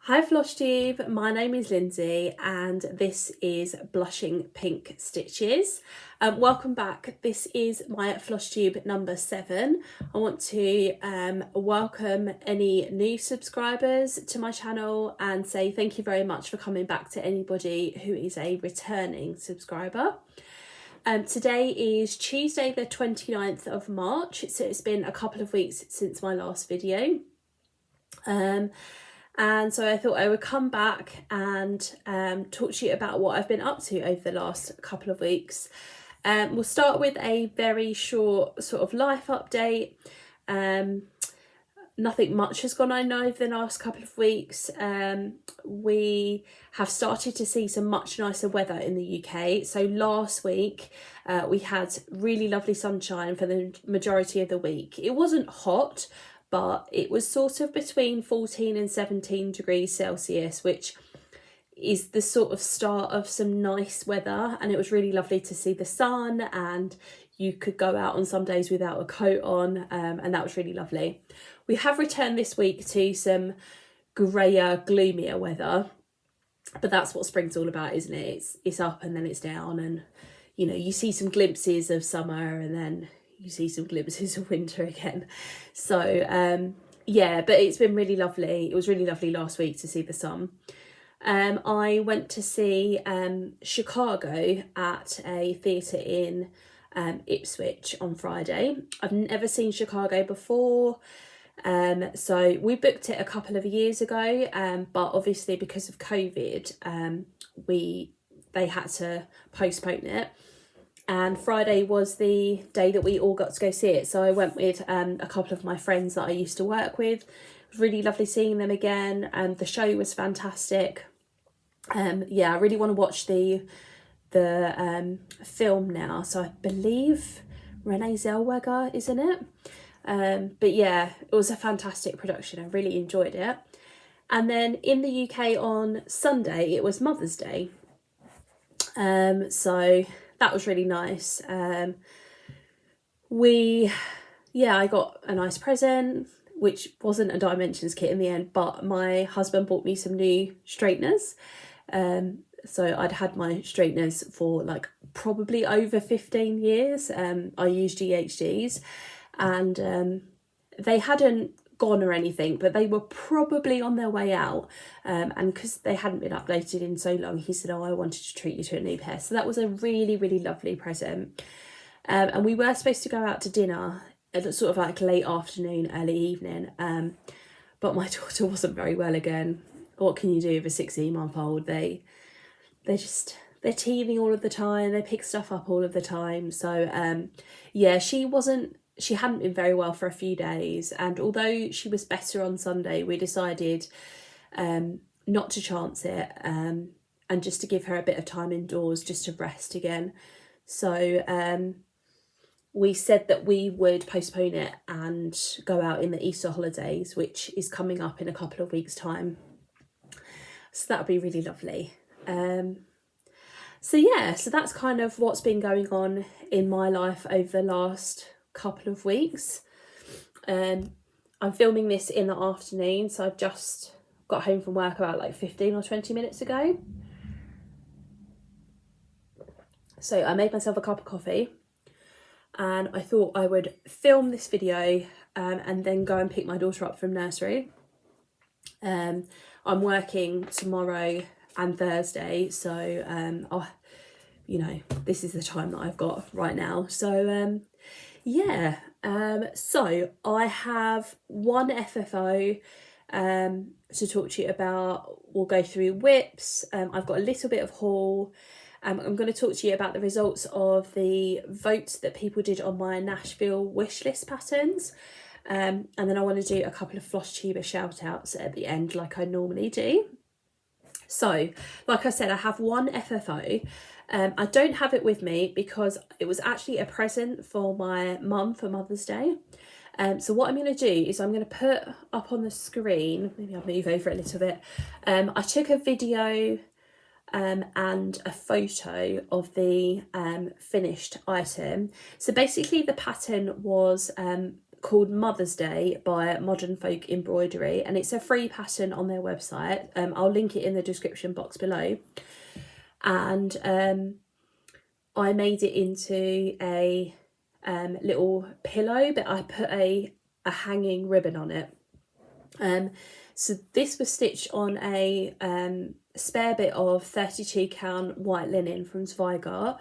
Hi Flosstube, my name is Lindsay and this is Blushing Pink Stitches. Welcome back. This is my Flosstube number 7. I want to welcome any new subscribers to my channel and say thank you very much for coming back to anybody who is a returning subscriber. Today is Tuesday the 29th of March, so it's been a couple of weeks since my last video. And so I thought I would come back and talk to you about what I've been up to over the last couple of weeks. We'll start with a very short sort of life update. Nothing much has gone on over the last couple of weeks. We have started to see some much nicer weather in the UK. So last week we had really lovely sunshine for the majority of the week. It wasn't hot, but it was sort of between 14 and 17 degrees Celsius, which is the sort of start of some nice weather. And it was really lovely to see the sun, and you could go out on some days without a coat on, and that was really lovely. We have returned this week to some greyer, gloomier weather, but that's what spring's all about, isn't it? It's up and then it's down, and you know, you see some glimpses of summer and then you see some glimpses of winter again. So yeah, but it's been really lovely. It was really lovely last week to see the sun. I went to see Chicago at a theatre in Ipswich on Friday. I've never seen Chicago before, so we booked it a couple of years ago, but obviously because of COVID they had to postpone it. And Friday was the day that we all got to go see it. So I went with a couple of my friends that I used to work with. It was really lovely seeing them again. The show was fantastic. Yeah, I really want to watch the film now. So I believe Renee Zellweger is in it. But yeah, it was a fantastic production. I really enjoyed it. And then in the UK on Sunday, it was Mother's Day. So that was really nice. I got a nice present, which wasn't a Dimensions kit in the end, but my husband bought me some new straighteners. So I'd had my straighteners for like probably over 15 years. I used GHDs, and they hadn't gone or anything, but they were probably on their way out, and because they hadn't been updated in so long, he said, oh, I wanted to treat you to a new pair. So that was a really, really lovely present. And we were supposed to go out to dinner at sort of like late afternoon, early evening, but my daughter wasn't very well again. What can you do with a 16-month-old? They're teething all of the time, they pick stuff up all of the time. So yeah, she hadn't been very well for a few days, and although she was better on Sunday, we decided not to chance it, and just to give her a bit of time indoors just to rest again. So we said that we would postpone it and go out in the Easter holidays, which is coming up in a couple of weeks' time. So that would be really lovely. So yeah, so that's kind of what's been going on in my life over the last couple of weeks. I'm filming this in the afternoon, so I've just got home from work about like 15 or 20 minutes ago. So I made myself a cup of coffee and I thought I would film this video and then go and pick my daughter up from nursery. I'm working tomorrow and Thursday, so you know, this is the time that I've got right now. So yeah, so I have one FFO to talk to you about. We'll go through whips. I've got a little bit of haul. I'm going to talk to you about the results of the votes that people did on my Nashville wishlist patterns. And then I want to do a couple of Flosstuber shout outs at the end like I normally do. So, like I said, I have one FFO. I don't have it with me because it was actually a present for my mum for Mother's Day. So what I'm going to do is I'm going to put up on the screen, maybe I'll move over a little bit. I took a video and a photo of the finished item. So basically the pattern was called Mother's Day by Modern Folk Embroidery, and it's a free pattern on their website. I'll link it in the description box below. And I made it into a little pillow, but I put a hanging ribbon on it. So this was stitched on a spare bit of 32 count white linen from Zweigart,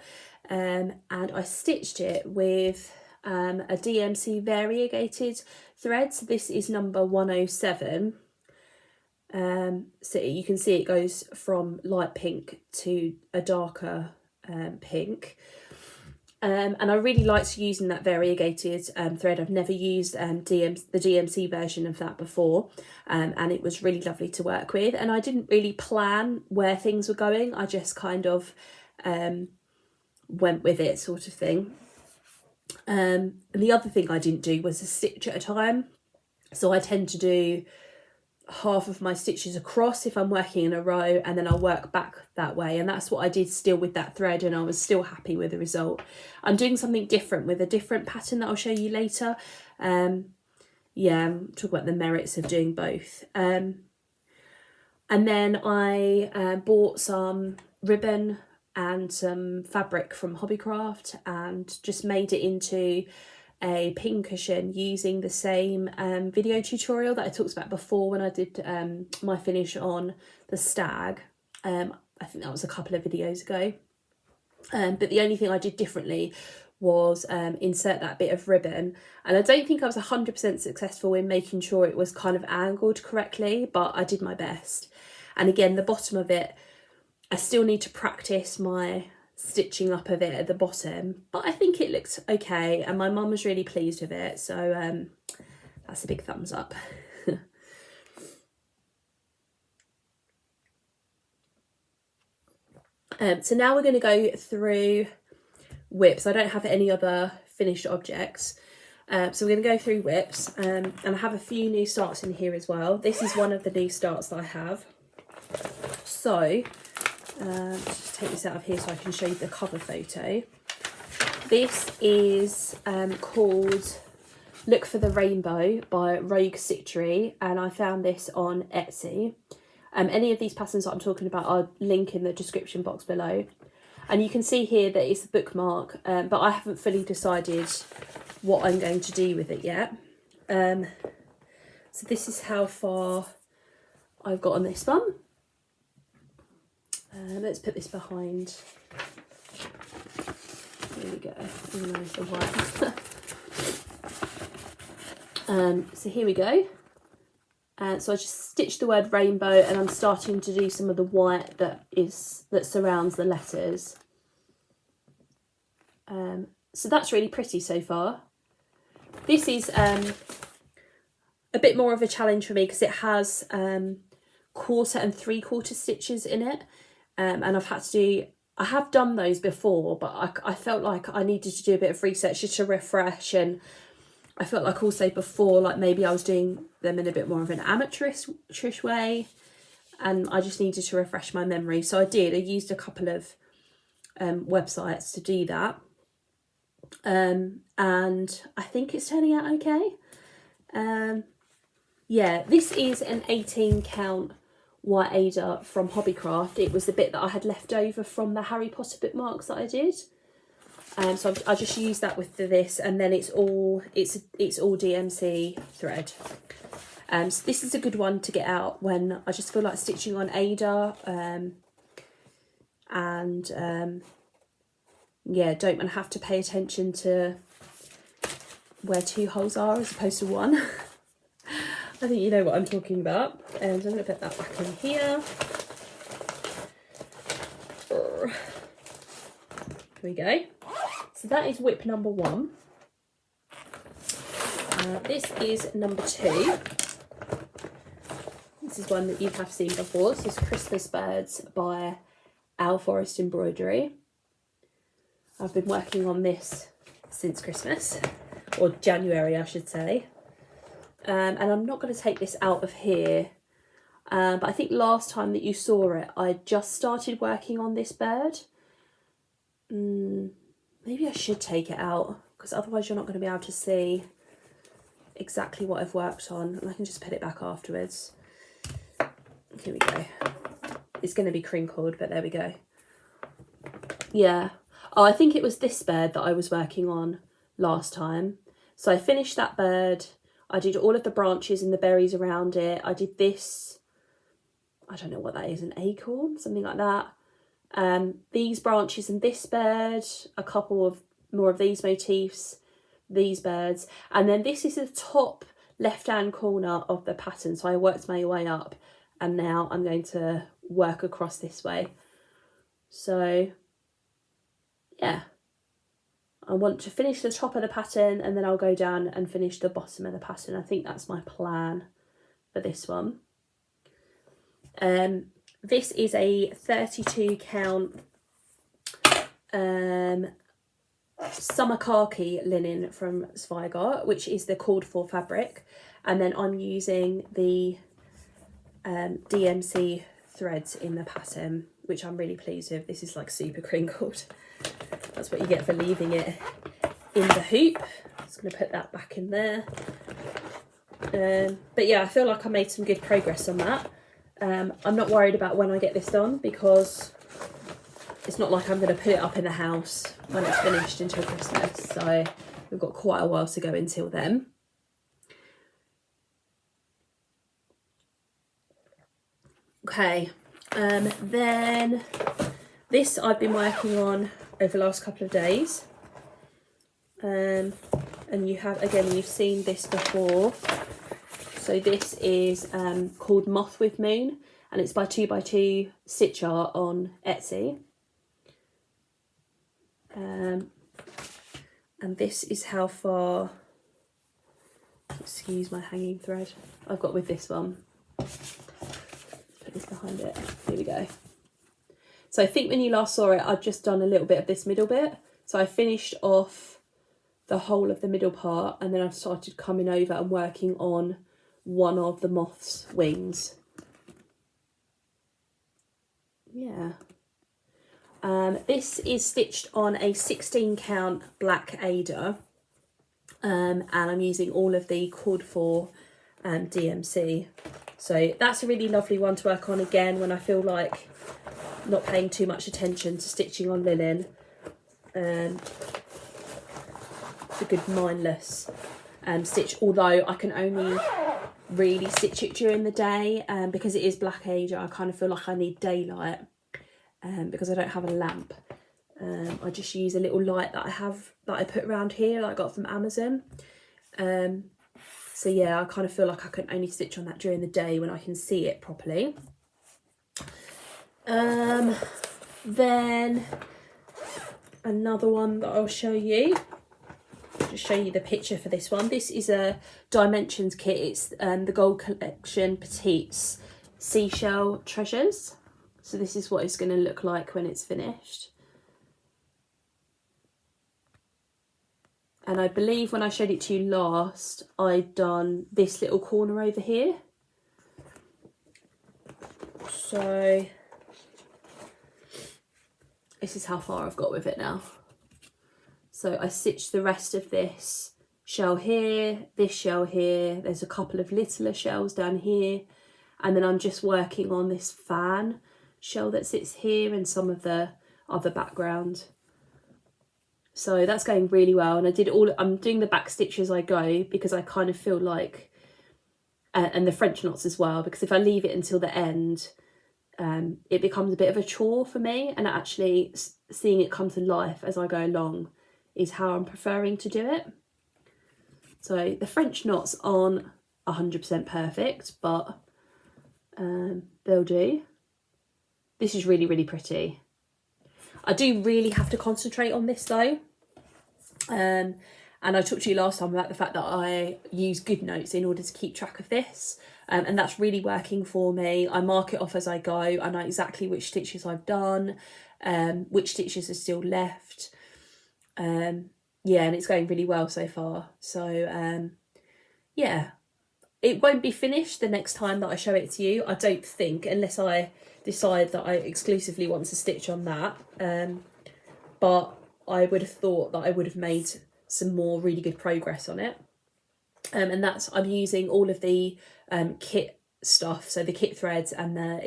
and I stitched it with a DMC variegated thread. So this is number 107. So you can see it goes from light pink to a darker pink. And I really liked using that variegated thread. I've never used the DMC version of that before, and it was really lovely to work with. And I didn't really plan where things were going. I just kind of went with it, sort of thing. And the other thing I didn't do was a stitch at a time. So I tend to do half of my stitches across if I'm working in a row, and then I'll work back that way, and that's what I did still with that thread, and I was still happy with the result. I'm doing something different with a different pattern that I'll show you later. Yeah, talk about the merits of doing both. And then I bought some ribbon and some fabric from Hobbycraft and just made it into a pincushion using the same video tutorial that I talked about before when I did my finish on the stag. I think that was a couple of videos ago. But the only thing I did differently was insert that bit of ribbon, and I don't think I was 100% successful in making sure it was kind of angled correctly, but I did my best. And again, the bottom of it, I still need to practice my stitching up of it at the bottom, but I think it looks okay, and my mum was really pleased with it, so that's a big thumbs up. So now we're going to go through whips. I don't have any other finished objects, so we're going to go through whips, and I have a few new starts in here as well. This is one of the new starts that I have. So just take this out of here so I can show you the cover photo. This is called Look for the Rainbow by Rogue Stitchery, and I found this on Etsy. Any of these patterns that I'm talking about I'll link in the description box below. And you can see here that it's a bookmark, but I haven't fully decided what I'm going to do with it yet. So this is how far I've got on this one. Let's put this behind. There we go. Even though it's the white. So here we go. So I just stitched the word rainbow, and I'm starting to do some of the white that surrounds the letters. So that's really pretty so far. This is a bit more of a challenge for me because it has 1/4 and 3/4 stitches in it, and I have done those before, but I felt like I needed to do a bit of research just to refresh, and I felt like also before, like maybe I was doing them in a bit more of an amateurish way, and I just needed to refresh my memory. So I did. I used a couple of websites to do that, and I think it's turning out okay. Yeah, this is an 18 count white Ada from Hobbycraft. It was the bit that I had left over from the Harry Potter bookmarks that I did. So I just used that with this, and then it's all DMC thread. So this is a good one to get out when I just feel like stitching on Ada, yeah, don't want to have to pay attention to where 2 holes are as opposed to 1. I think you know what I'm talking about. And I'm going to put that back in here. Here we go. So that is whip number 1. This is number 2. This is one that you have seen before. This is Christmas Birds by Owl Forest Embroidery. I've been working on this since Christmas, or January I should say. And I'm not going to take this out of here, but I think last time that you saw it, I just started working on this bird. Maybe I should take it out, because otherwise you're not going to be able to see exactly what I've worked on, and I can just put it back afterwards. Here we go. It's going to be crinkled, but there we go. Yeah. Oh, I think it was this bird that I was working on last time. So I finished that bird. I did all of the branches and the berries around it. I did this, I don't know what that is, an acorn, something like that. These branches and this bird, a couple of more of these motifs, these birds, and then this is the top left hand corner of the pattern. So I worked my way up, and now I'm going to work across this way. So yeah, I want to finish the top of the pattern, and then I'll go down and finish the bottom of the pattern. I think that's my plan for this one. This is a 32 count summer khaki linen from Zweigart, which is the called for fabric, and then I'm using the DMC threads in the pattern, which I'm really pleased with. This is like super crinkled. That's what you get for leaving it in the hoop. Just going to put that back in there. But yeah, I feel like I made some good progress on that. I'm not worried about when I get this done, because it's not like I'm going to put it up in the house when it's finished until Christmas. So we've got quite a while to go until then. Okay, then this I've been working on over the last couple of days. And you have, again, you've seen this before. So this is called Moth with Moon, and it's by 2x2 Stitch Art on Etsy. And this is how far, excuse my hanging thread, I've got with this one. Put this behind it. Here we go. So I think when you last saw it, I'd just done a little bit of this middle bit. So I finished off the whole of the middle part, and then I've started coming over and working on one of the moth's wings. Yeah. This is stitched on a 16 count black Ada, and I'm using all of the cord 4 DMC. So that's a really lovely one to work on, again, when I feel like not paying too much attention to stitching on linen. It's a good mindless stitch, although I can only really stitch it during the day, because it is black Ada. I kind of feel like I need daylight, because I don't have a lamp. I just use a little light that I have, that I put around here, that I got from Amazon. So yeah, I kind of feel like I can only stitch on that during the day when I can see it properly. Then another one that I'll show you, just show you the picture for this one. This is a Dimensions kit. It's the Gold Collection Petites Seashell Treasures. So this is what it's going to look like when it's finished. And I believe when I showed it to you last, I'd done this little corner over here. So this is how far I've got with it now. So I stitched the rest of this shell here, this shell here. There's a couple of littler shells down here. And then I'm just working on this fan shell that sits here and some of the other background. So that's going really well. And I'm doing the back stitch as I go, because I kind of feel like, and the French knots as well, because if I leave it until the end, it becomes a bit of a chore for me, and actually seeing it come to life as I go along is how I'm preferring to do it. So the French knots aren't 100% perfect, but they'll do. This is really, really pretty. I do really have to concentrate on this though. And I talked to you last time about the fact that I use good notes in order to keep track of this. And that's really working for me. I mark it off as I go. I know exactly which stitches I've done, which stitches are still left. Yeah, and it's going really well so far. So yeah, it won't be finished the next time that I show it to you, I don't think, unless I decide that I exclusively want to stitch on that. But I would have thought that I would have made some more really good progress on it. and that's, I'm using all of the kit stuff, so the kit threads, and I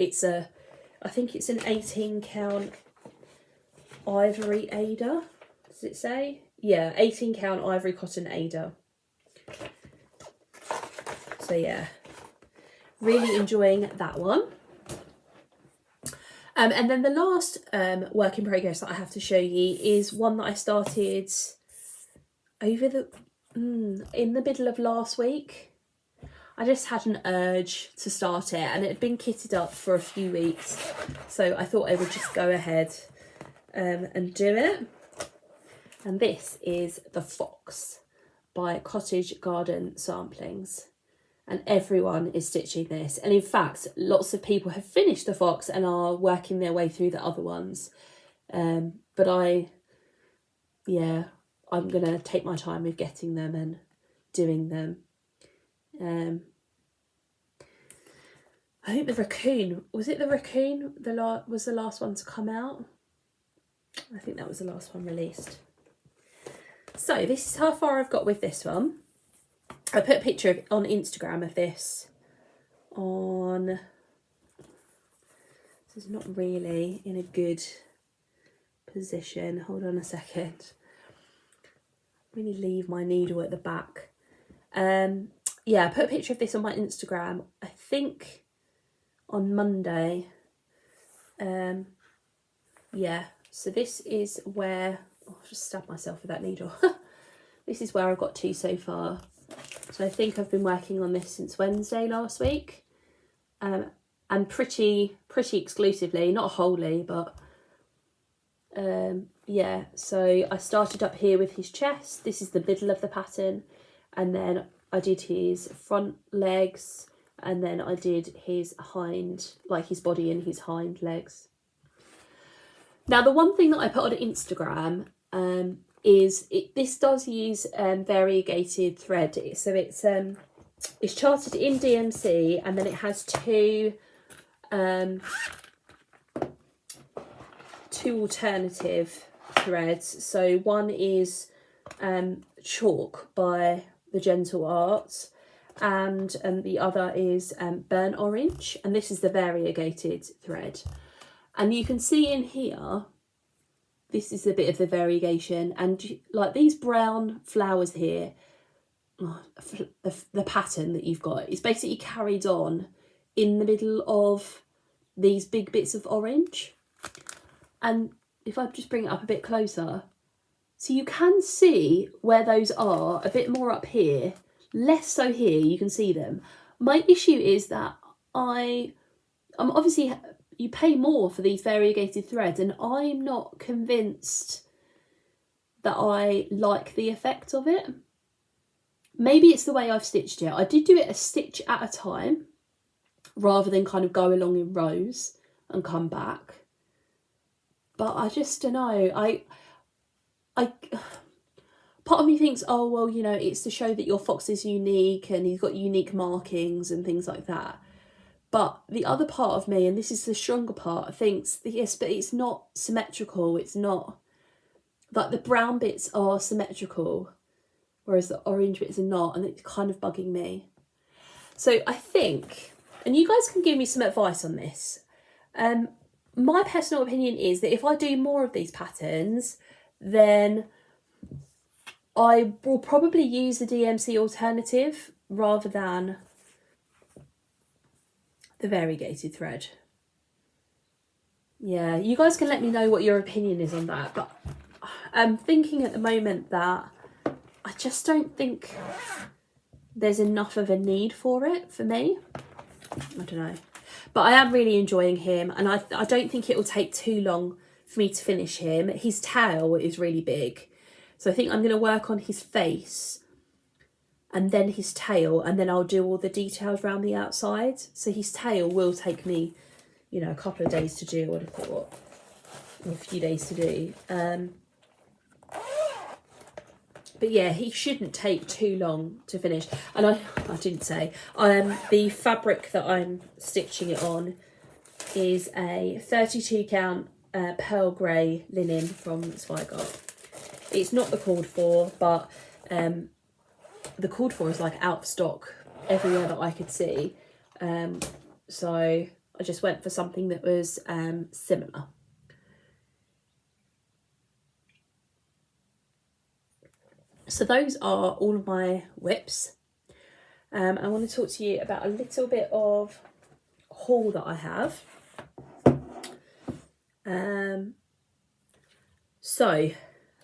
think it's an 18 count ivory Ada, does it say? Yeah, 18 count ivory cotton Ada. So yeah, really enjoying that one. And then the last work in progress that I have to show you is one that I started over in the middle of last week. I just had an urge to start it, and it had been kitted up for a few weeks, so I thought I would just go ahead and do it. And this is the Fox by Cottage Garden Samplings, and everyone is stitching this, and in fact lots of people have finished the Fox and are working their way through the other ones, but I'm gonna take my time with getting them and doing them. I think the raccoon, was it the raccoon was the last one to come out? I think that was the last one released. So this is how far I've got with this one. I put a picture on Instagram of this on, this is not really in a good position. Hold on a second. Really leave my needle at the back. Yeah, I put a picture of this on my Instagram, I think on Monday. Yeah, so this is where, I'll just stab myself with that needle. This is where I've got to so far. So I think I've been working on this since Wednesday last week, and pretty exclusively, not wholly, but yeah. So I started up here with his chest. This is the middle of the pattern, and then I did his front legs, and then I did his hind, like his body and his hind legs. Now the one thing that I put on Instagram is this does use variegated thread, so it's charted in DMC, and then it has two alternative threads. So one is chalk by the Gentle Arts, and the other is burnt orange, and this is the variegated thread. And you can see in here, this is a bit of the variegation, and like these brown flowers here, the pattern that you've got is basically carried on in the middle of these big bits of orange. And if I just bring it up a bit closer, so you can see where those are a bit more up here, less so here, you can see them. My issue is that I'm obviously, you pay more for these variegated threads, and I'm not convinced that I like the effect of it. Maybe it's the way I've stitched it. I did do it a stitch at a time rather than kind of go along in rows and come back. But I just don't know. I part of me thinks, oh, well, you know, it's to show that your fox is unique and he's got unique markings and things like that. But the other part of me, and this is the stronger part, thinks, yes, but it's not symmetrical. It's not, like the brown bits are symmetrical, whereas the orange bits are not, and it's kind of bugging me. So I think, and you guys can give me some advice on this. My personal opinion is that if I do more of these patterns, then I will probably use the DMC alternative rather than the variegated thread. Yeah, you guys can let me know what your opinion is on that, but I'm thinking at the moment that I just don't think there's enough of a need for it for me. I don't know. But I am really enjoying him, and I don't think it will take too long for me to finish him. His tail is really big, so I think I'm going to work on his face and then his tail, and then I'll do all the details around the outside. So his tail will take me, you know, a couple of days to do, I would have thought, or a few days to do. But yeah, he shouldn't take too long to finish. And I didn't say, the fabric that I'm stitching it on is a 32 count pearl grey linen from Zweigart. It's not the called for, but the called for is like out of stock everywhere that I could see. So I just went for something that was similar. So those are all of my whips. I want to talk to you about a little bit of haul that I have. So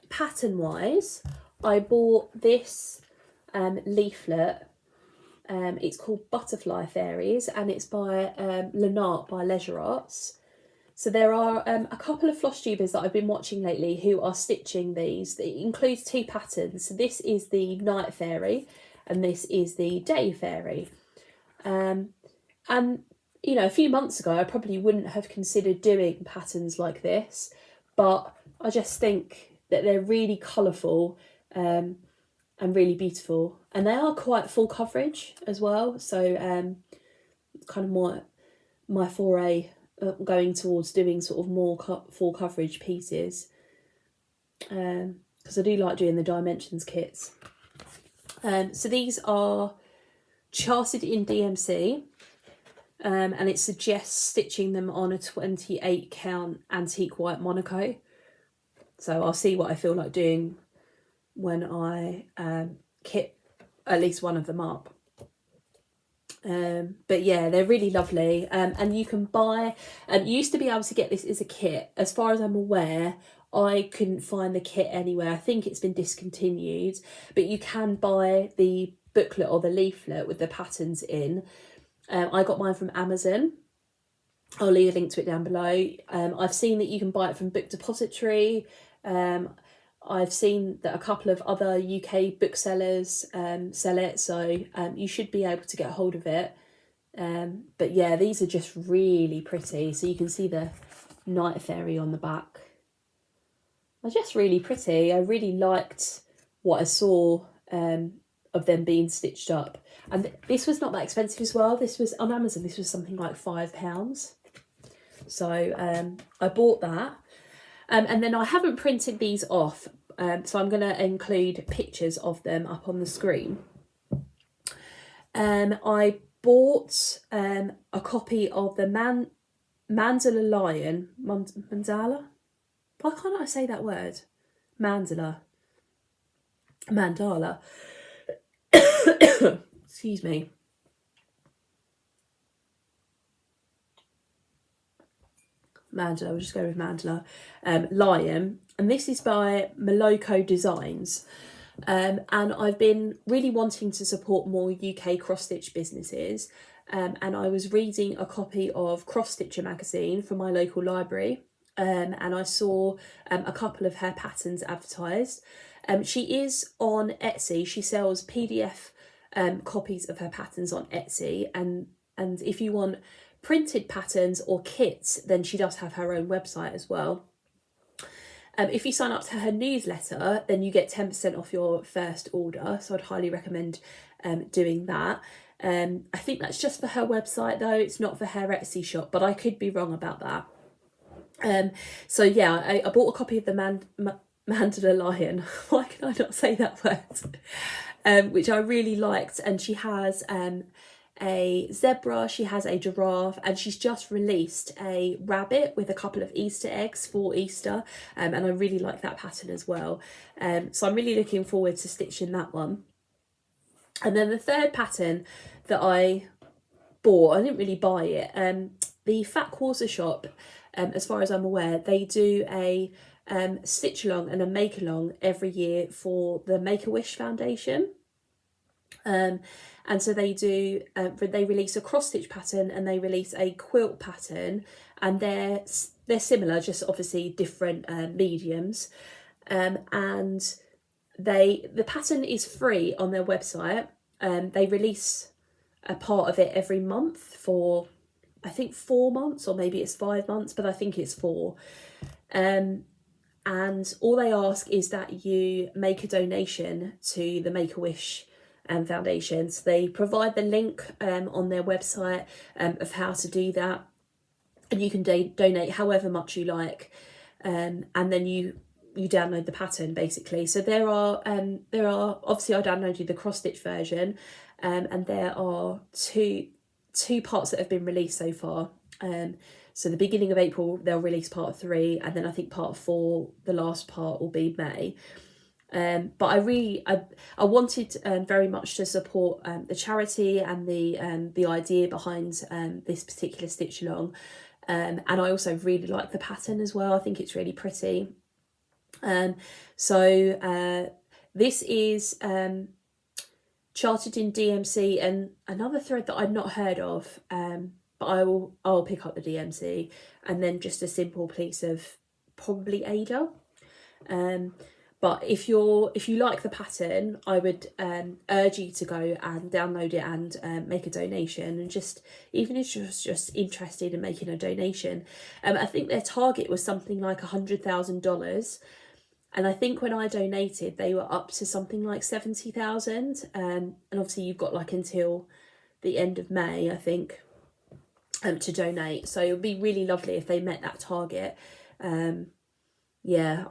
pattern wise, I bought this leaflet. It's called Butterfly Fairies, and it's by Lenart by Leisure Arts. So there are a couple of Flosstubers that I've been watching lately who are stitching these. It includes 2 patterns. So this is the Night Fairy and this is the Day Fairy. And, you know, a few months ago, I probably wouldn't have considered doing patterns like this, but I just think that they're really colourful and really beautiful. And they are quite full coverage as well. So kind of more my foray going towards doing sort of more full coverage pieces, because I do like doing the dimensions kits. So these are charted in DMC, and it suggests stitching them on a 28 count antique white Monaco. So I'll see what I feel like doing when I kit at least one of them up. But yeah, they're really lovely, and you can buy, you used to be able to get this as a kit. As far as I'm aware, I couldn't find the kit anywhere. I think it's been discontinued, but you can buy the booklet or the leaflet with the patterns in. I got mine from Amazon. I'll leave a link to it down below. I've seen that you can buy it from Book Depository. I've seen that a couple of other UK booksellers sell it, so you should be able to get hold of it. But yeah, these are just really pretty. So you can see the Night Fairy on the back. They're just really pretty. I really liked what I saw of them being stitched up. And this was not that expensive as well. This was on Amazon. This was something like £5. So I bought that. And then I haven't printed these off, so I'm going to include pictures of them up on the screen. I bought a copy of the Mandala Lion. Mandala? Why can't I say that word? Mandala. Excuse me. Mandala, we'll just go with Mandala. Lion, and this is by Moloko Designs. And I've been really wanting to support more UK cross-stitch businesses, and I was reading a copy of Cross Stitcher magazine from my local library, and I saw a couple of her patterns advertised. She is on Etsy. She sells PDF copies of her patterns on Etsy, and if you want printed patterns or kits, then she does have her own website as well. If you sign up to her newsletter, then you get 10% off your first order, so I'd highly recommend doing that. I think that's just for her website though, it's not for her Etsy shop, but I could be wrong about that. So yeah, I bought a copy of the Mandala Lion. Why can I not say that word? Which I really liked, and she has a zebra, she has a giraffe, and she's just released a rabbit with a couple of Easter eggs for Easter, and I really like that pattern as well. So I'm really looking forward to stitching that one. And then the third pattern that I bought, I didn't really buy it, the Fat Quarter Shop, as far as I'm aware, they do a stitch along and a make along every year for the Make-A-Wish Foundation. And so they do, they release a cross stitch pattern and they release a quilt pattern, and they're similar, just obviously different mediums. And the pattern is free on their website. They release a part of it every month for, I think, 4 months, or maybe it's 5 months, but I think it's 4. And all they ask is that you make a donation to the Make-A-Wish Foundation. So they provide the link on their website of how to do that, and you can donate however much you like, and then you you download the pattern basically. So there are obviously I downloaded the cross stitch version, and there are two parts that have been released so far. So the beginning of April they'll release part 3, and then I think part 4, the last part, will be May. But I wanted very much to support the charity and the idea behind this particular stitch along, and I also really like the pattern as well. I think it's really pretty. So this is charted in DMC, and another thread that I'd not heard of, but I'll pick up the DMC, and then just a simple piece of probably Ada. But if you like the pattern, I would urge you to go and download it and make a donation. And just, even if you're just interested in making a donation, I think their target was something like $100,000. And I think when I donated, they were up to something like 70,000. And obviously you've got like until the end of May, I think, to donate. So it would be really lovely if they met that target. Yeah,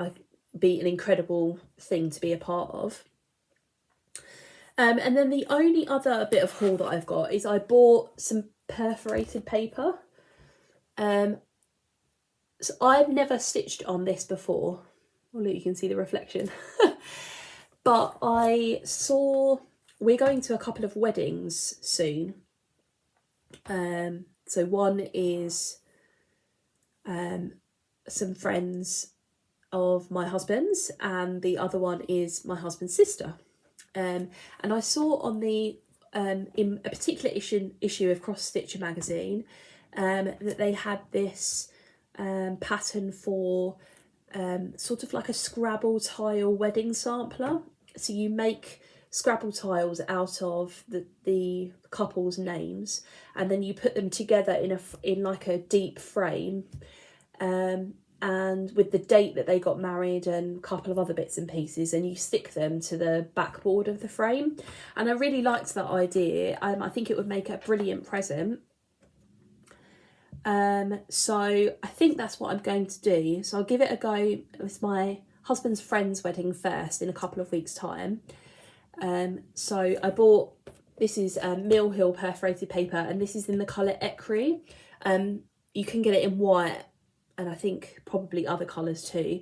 be an incredible thing to be a part of. And then the only other bit of haul that I've got is I bought some perforated paper. So I've never stitched on this before. Oh look, you can see the reflection. But I saw, we're going to a couple of weddings soon. So one is some friends of my husband's, and the other one is my husband's sister. And I saw on the in a particular issue of Cross Stitcher magazine that they had this pattern for sort of like a Scrabble tile wedding sampler. So you make Scrabble tiles out of the couple's names, and then you put them together in like a deep frame, and with the date that they got married and a couple of other bits and pieces, and you stick them to the backboard of the frame. And I really liked that idea. I think it would make a brilliant present. So I think that's what I'm going to do. So I'll give it a go with my husband's friend's wedding first in a couple of weeks' time. So I bought, this is Mill Hill perforated paper, and this is in the colour Ecru. You can get it in white, and I think probably other colours too.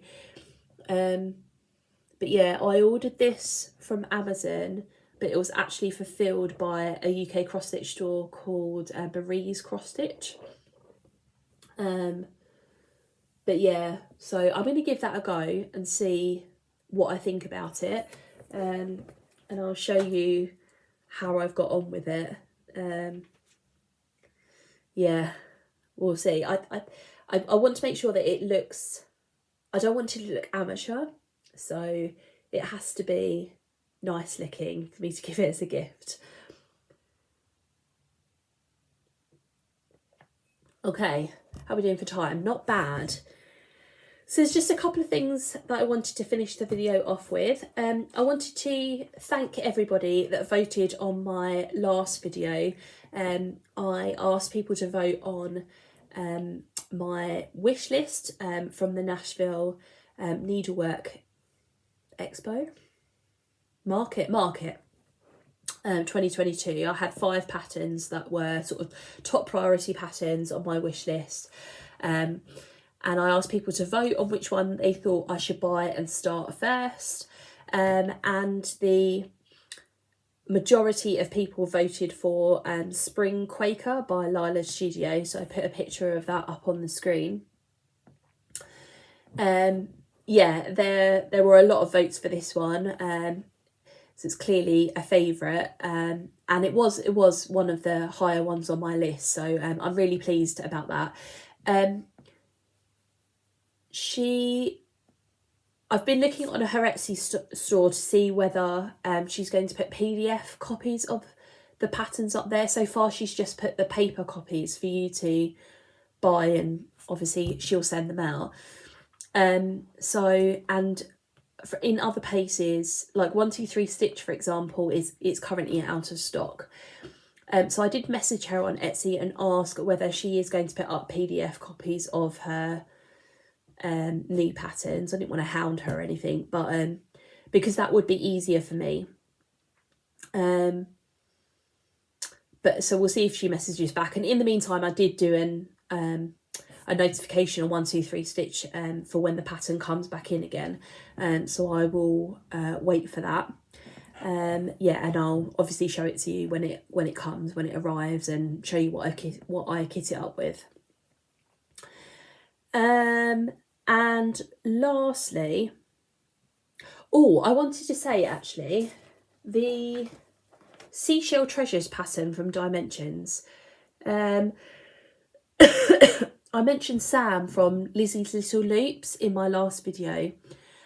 But yeah, I ordered this from Amazon, but it was actually fulfilled by a UK cross stitch store called Marie's Cross Stitch. But yeah, so I'm going to give that a go and see what I think about it, and I'll show you how I've got on with it. Yeah, we'll see. I want to make sure that it looks, I don't want it to look amateur, so it has to be nice looking for me to give it as a gift. Okay, how are we doing for time? Not bad. So there's just a couple of things that I wanted to finish the video off with. I wanted to thank everybody that voted on my last video. I asked people to vote on my wish list from the Nashville Needlework Expo Market 2022. I had 5 patterns that were sort of top priority patterns on my wish list, and I asked people to vote on which one they thought I should buy and start first, and the majority of people voted for Spring Quaker by Lila's Studio, so I put a picture of that up on the screen. Yeah, there were a lot of votes for this one, so it's clearly a favourite, and it was one of the higher ones on my list, so I'm really pleased about that. I've been looking on her Etsy store to see whether she's going to put PDF copies of the patterns up there. So far she's just put the paper copies for you to buy, and obviously she'll send them out. In other places, like 123 Stitch, for example, it's currently out of stock. So I did message her on Etsy and ask whether she is going to put up PDF copies of her knee patterns. I didn't want to hound her or anything, but because that would be easier for me. But so we'll see if she messages back. And in the meantime, I did do a notification on 123 Stitch for when the pattern comes back in again. So I will wait for that. Yeah, and I'll obviously show it to you when it comes, when it arrives, and show you what I kit it up with. And lastly, I wanted to say actually, the Seashell Treasures pattern from Dimensions. I mentioned Sam from Lizzie's Little Loops in my last video,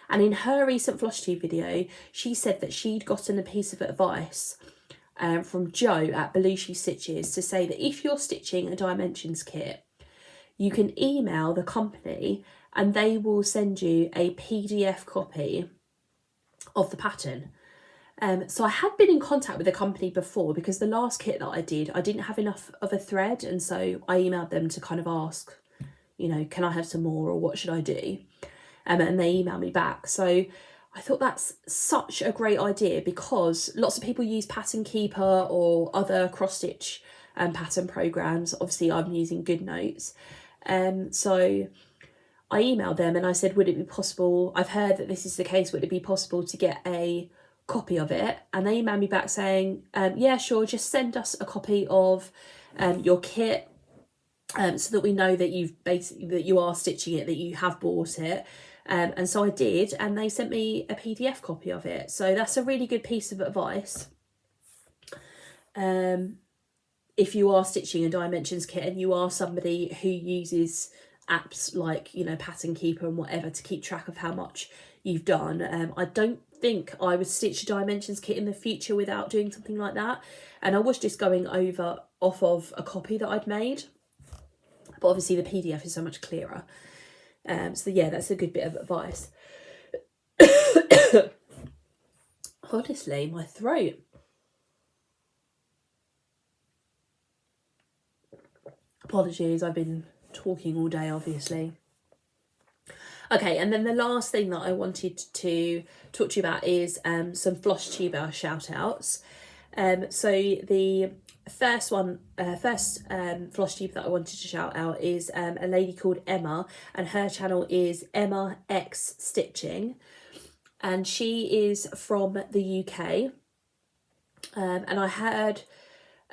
and in her recent Flosstube video she said that she'd gotten a piece of advice from Joe at Belushi Stitches to say that if you're stitching a Dimensions kit, you can email the company and they will send you a PDF copy of the pattern. So I had been in contact with the company before, because the last kit that I didn't have enough of a thread, and so I emailed them to kind of ask, you know, can I have some more, or what should I do? And they emailed me back. So I thought that's such a great idea, because lots of people use Pattern Keeper or other cross stitch pattern programs. Obviously I'm using GoodNotes. So I emailed them and I said, would it be possible, I've heard that this is the case, would it be possible to get a copy of it? And they emailed me back saying, yeah, sure, just send us a copy of your kit, so that we know that you are stitching it, that you have bought it. And so I did, and they sent me a PDF copy of it. So that's a really good piece of advice. If you are stitching a Dimensions kit and you are somebody who uses apps like, you know, Pattern Keeper and whatever to keep track of how much you've done, I don't think I would stitch a Dimensions kit in the future without doing something like that. And I was just going off of a copy that I'd made, but obviously the PDF is so much clearer. So yeah, that's a good bit of advice. Honestly, my throat. Apologies, I've been talking all day, obviously. Okay, and then the last thing that I wanted to talk to you about is some Flosstuber shout outs. So the first Flosstube that I wanted to shout out is a lady called Emma, and her channel is Emma X Stitching, and she is from the UK. And I heard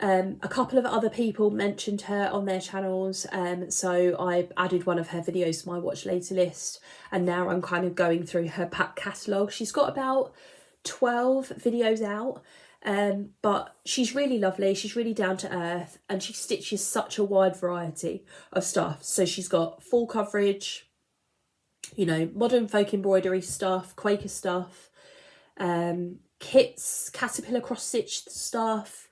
a couple of other people mentioned her on their channels, so I added one of her videos to my watch later list, and now I'm kind of going through her back catalogue. She's got about 12 videos out, but she's really lovely, she's really down to earth, and she stitches such a wide variety of stuff. So she's got full coverage, you know, modern folk embroidery stuff, Quaker stuff, kits, caterpillar cross stitch stuff,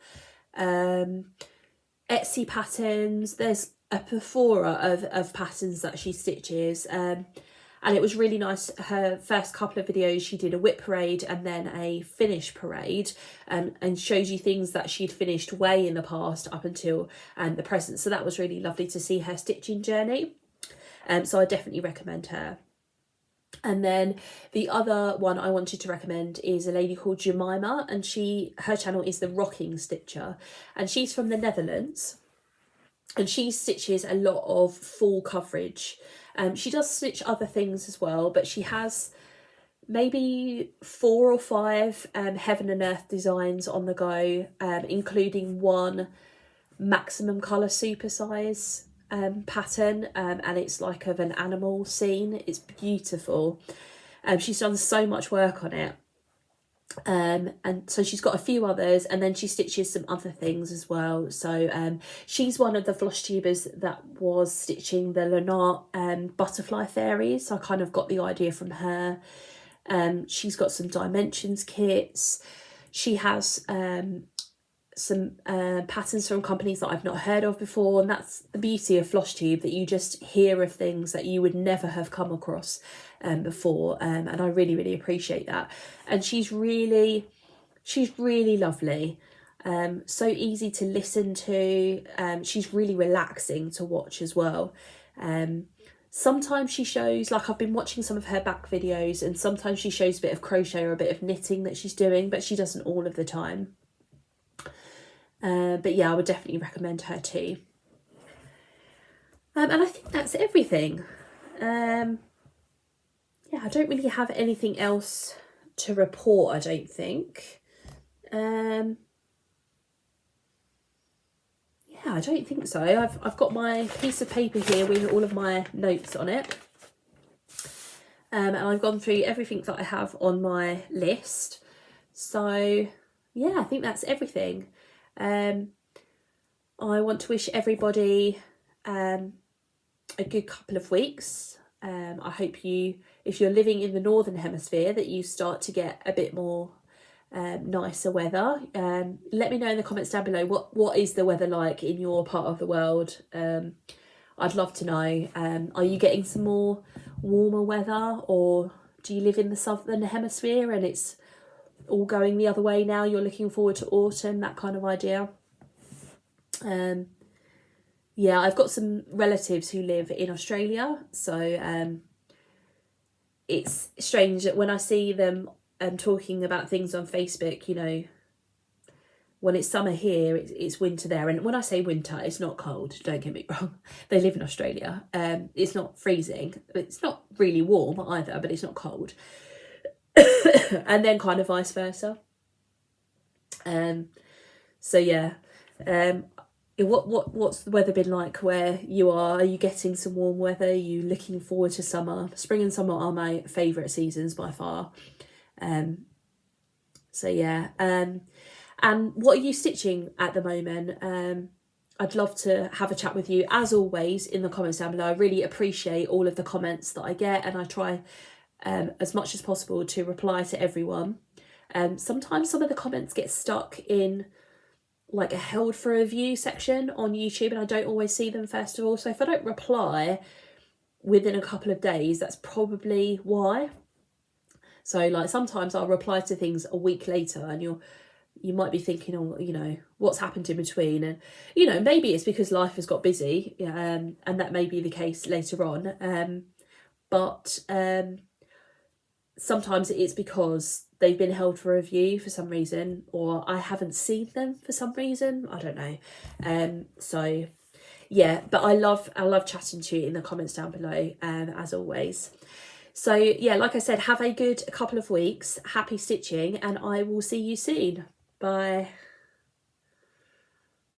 Etsy patterns. There's a plethora of patterns that she stitches, and it was really nice. Her first couple of videos she did a whip parade and then a finish parade, and shows you things that she'd finished way in the past up until the present. So that was really lovely to see her stitching journey, so I definitely recommend her. And then the other one I wanted to recommend is a lady called Jemima, and her channel is The Rocking Stitcher, and she's from the Netherlands, and she stitches a lot of full coverage. She does stitch other things as well, but she has maybe 4 or 5 heaven and earth designs on the go, including one maximum colour supersize pattern, and it's like of an animal scene. It's beautiful. She's done so much work on it, and so she's got a few others, and then she stitches some other things as well. So she's one of the Flosstubers that was stitching the Lynart butterfly fairies, so I kind of got the idea from her. She's got some Dimensions kits. She has some patterns from companies that I've not heard of before, and that's the beauty of Flosstube, that you just hear of things that you would never have come across before, and I really appreciate that. And she's really lovely, so easy to listen to. She's really relaxing to watch as well, Sometimes she shows, like I've been watching some of her back videos, and sometimes she shows a bit of crochet or a bit of knitting that she's doing, but she doesn't all of the time. But yeah, I would definitely recommend her too. And I think that's everything. Yeah, I don't really have anything else to report, I don't think. Yeah, I don't think so. I've got my piece of paper here with all of my notes on it. And I've gone through everything that I have on my list. So yeah, I think that's everything. I want to wish everybody a good couple of weeks. I hope you, if you're living in the Northern Hemisphere, that you start to get a bit more nicer weather. Let me know in the comments down below what is the weather like in your part of the world. I'd love to know. Are you getting some more warmer weather, or do you live in the Southern Hemisphere and it's all going the other way now? You're looking forward to autumn, that kind of idea. Yeah, I've got some relatives who live in Australia, so it's strange that when I see them talking about things on Facebook, you know, when it's summer here, it's winter there. And when I say winter, it's not cold, don't get me wrong. They live in Australia. It's not freezing. It's not really warm either, but it's not cold. And then kind of vice versa. So yeah. What's the weather been like where you are? Are you getting some warm weather? Are you looking forward to summer? Spring and summer are my favourite seasons by far. So yeah. And what are you stitching at the moment? I'd love to have a chat with you, as always, in the comments down below. I really appreciate all of the comments that I get, and I try as much as possible to reply to everyone. Sometimes some of the comments get stuck in like a held for review section on YouTube, and I don't always see them first of all. So if I don't reply within a couple of days, that's probably why. So like sometimes I'll reply to things a week later, and you might be thinking, oh, you know, what's happened in between? And, you know, maybe it's because life has got busy, and that may be the case later on. But sometimes it's because they've been held for review for some reason, or I haven't seen them for some reason. I don't know. So yeah, but I love chatting to you in the comments down below, as always. So yeah, like I said, have a good couple of weeks. Happy stitching, and I will see you soon. Bye.